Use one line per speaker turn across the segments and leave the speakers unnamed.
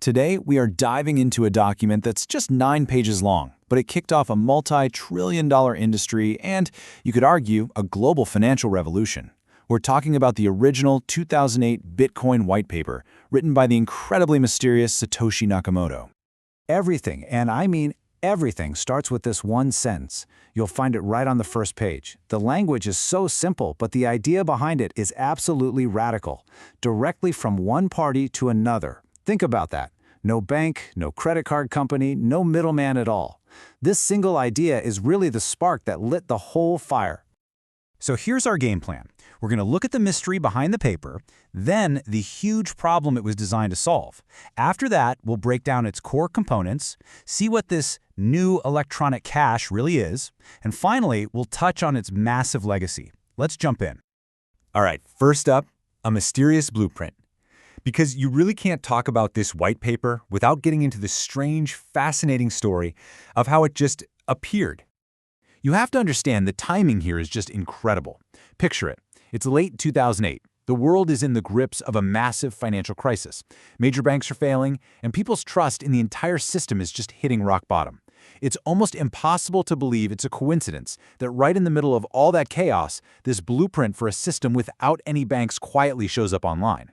Today, we are diving into a document that's just 9 pages long, but it kicked off a multi-trillion-dollar industry and, you could argue, a global financial revolution. We're talking about the original 2008 Bitcoin whitepaper, written by the incredibly mysterious Satoshi Nakamoto.
Everything, and I mean everything, starts with this one sentence. You'll find it right on the first page. The language is so simple, but the idea behind it is absolutely radical. Directly from one party to another. Think about that. No bank, no credit card company, no middleman at all. This single idea is really the spark that lit the whole fire.
So here's our game plan. We're going to look at the mystery behind the paper, then the huge problem it was designed to solve. After that, we'll break down its core components, see what this new electronic cash really is, and finally, we'll touch on its massive legacy. Let's jump in.
All right, first up, a mysterious blueprint. Because you really can't talk about this white paper without getting into the strange, fascinating story of how it just appeared.
You have to understand the timing here is just incredible. Picture it. It's late 2008. The world is in the grips of a massive financial crisis. Major banks are failing, and people's trust in the entire system is just hitting rock bottom. It's almost impossible to believe it's a coincidence that right in the middle of all that chaos, this blueprint for a system without any banks quietly shows up online.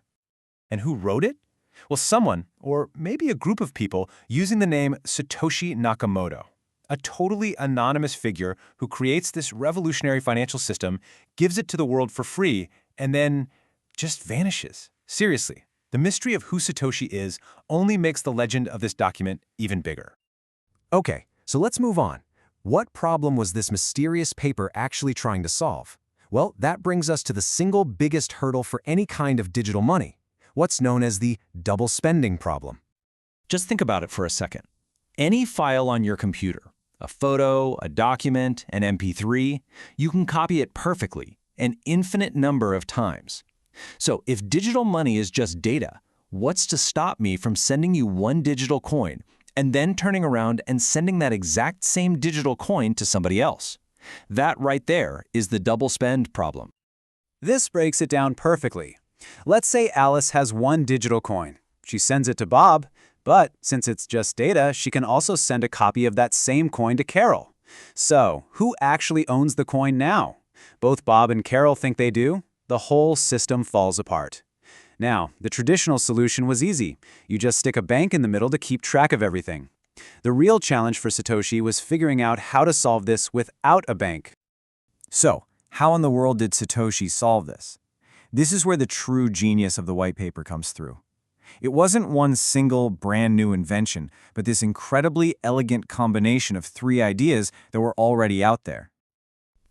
And who wrote it? Well, someone, or maybe a group of people, using the name Satoshi Nakamoto. A totally anonymous figure who creates this revolutionary financial system, gives it to the world for free, and then just vanishes. Seriously, the mystery of who Satoshi is only makes the legend of this document even bigger.
Okay, so let's move on. What problem was this mysterious paper actually trying to solve? Well, that brings us to the single biggest hurdle for any kind of digital money. What's known as the double spending problem.
Just think about it for a second. Any file on your computer, a photo, a document, an MP3, you can copy it perfectly, an infinite number of times. So if digital money is just data, what's to stop me from sending you one digital coin and then turning around and sending that exact same digital coin to somebody else? That right there is the double spend problem.
This breaks it down perfectly. Let's say Alice has one digital coin. She sends it to Bob, but since it's just data, she can also send a copy of that same coin to Carol. So, who actually owns the coin now? Both Bob and Carol think they do. The whole system falls apart. Now, the traditional solution was easy. You just stick a bank in the middle to keep track of everything. The real challenge for Satoshi was figuring out how to solve this without a bank.
So, how in the world did Satoshi solve this? This is where the true genius of the white paper comes through. It wasn't one single brand new invention, but this incredibly elegant combination of 3 ideas that were already out there.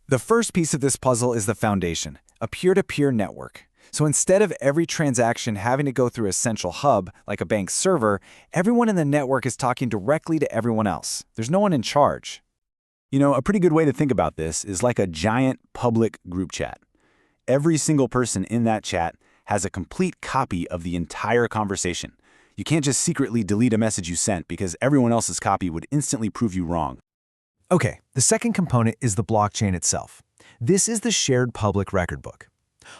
The first piece of this puzzle is the foundation, a peer-to-peer network. So instead of every transaction having to go through a central hub, like a bank server, everyone in the network is talking directly to everyone else. There's no one in charge.
You know, a pretty good way to think about this is like a giant public group chat. Every single person in that chat has a complete copy of the entire conversation. You can't just secretly delete a message you sent because everyone else's copy would instantly prove you wrong.
Okay, the second component is the blockchain itself. This is the shared public record book.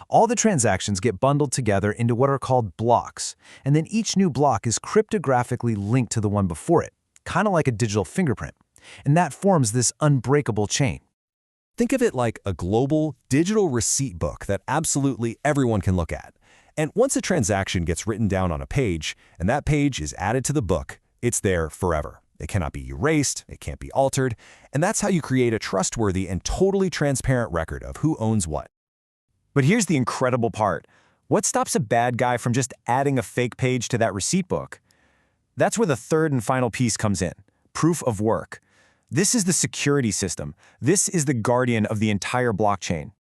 All the transactions get bundled together into what are called blocks, and then each new block is cryptographically linked to the one before it, kind of like a digital fingerprint. And that forms this unbreakable chain.
Think of it like a global, digital receipt book that absolutely everyone can look at. And once a transaction gets written down on a page, and that page is added to the book, it's there forever. It cannot be erased, it can't be altered, and that's how you create a trustworthy and totally transparent record of who owns what.
But here's the incredible part. What stops a bad guy from just adding a fake page to that receipt book? That's where the third and final piece comes in, proof of work. This is the security system. This is the guardian of the entire blockchain.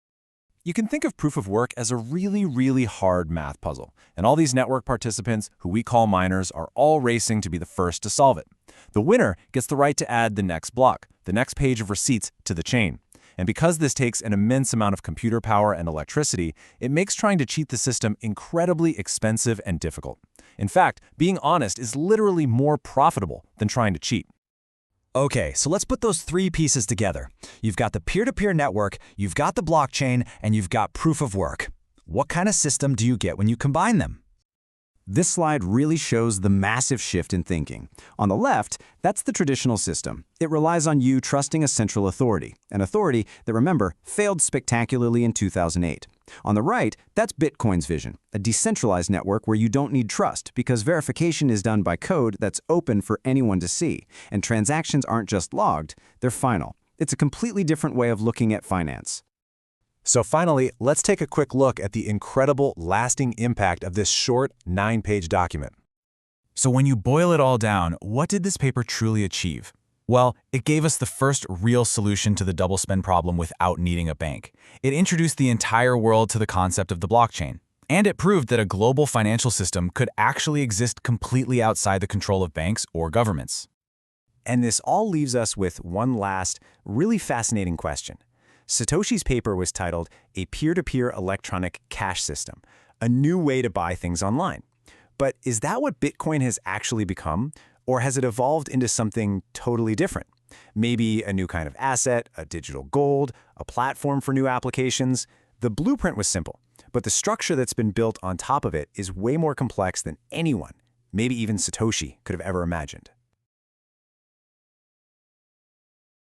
You can think of proof of work as a really, really hard math puzzle, and all these network participants, who we call miners, are all racing to be the first to solve it. The winner gets the right to add the next block, the next page of receipts, to the chain. And because this takes an immense amount of computer power and electricity, it makes trying to cheat the system incredibly expensive and difficult. In fact, being honest is literally more profitable than trying to cheat.
Okay, so let's put those 3 pieces together. You've got the peer-to-peer network, you've got the blockchain, and you've got proof of work. What kind of system do you get when you combine them?
This slide really shows the massive shift in thinking. On the left, that's the traditional system. It relies on you trusting a central authority, an authority that, remember, failed spectacularly in 2008. On the right, that's Bitcoin's vision, a decentralized network where you don't need trust because verification is done by code that's open for anyone to see, and transactions aren't just logged, they're final. It's a completely different way of looking at finance.
So finally, let's take a quick look at the incredible lasting impact of this short 9-page document.
So when you boil it all down, what did this paper truly achieve? Well, it gave us the first real solution to the double spend problem without needing a bank. It introduced the entire world to the concept of the blockchain. And it proved that a global financial system could actually exist completely outside the control of banks or governments.
And this all leaves us with one last, really fascinating question. Satoshi's paper was titled A Peer-to-Peer Electronic Cash System, a new way to buy things online. But is that what Bitcoin has actually become? Or has it evolved into something totally different? Maybe a new kind of asset, a digital gold, a platform for new applications? The blueprint was simple, but the structure that's been built on top of it is way more complex than anyone, maybe even Satoshi, could have ever imagined.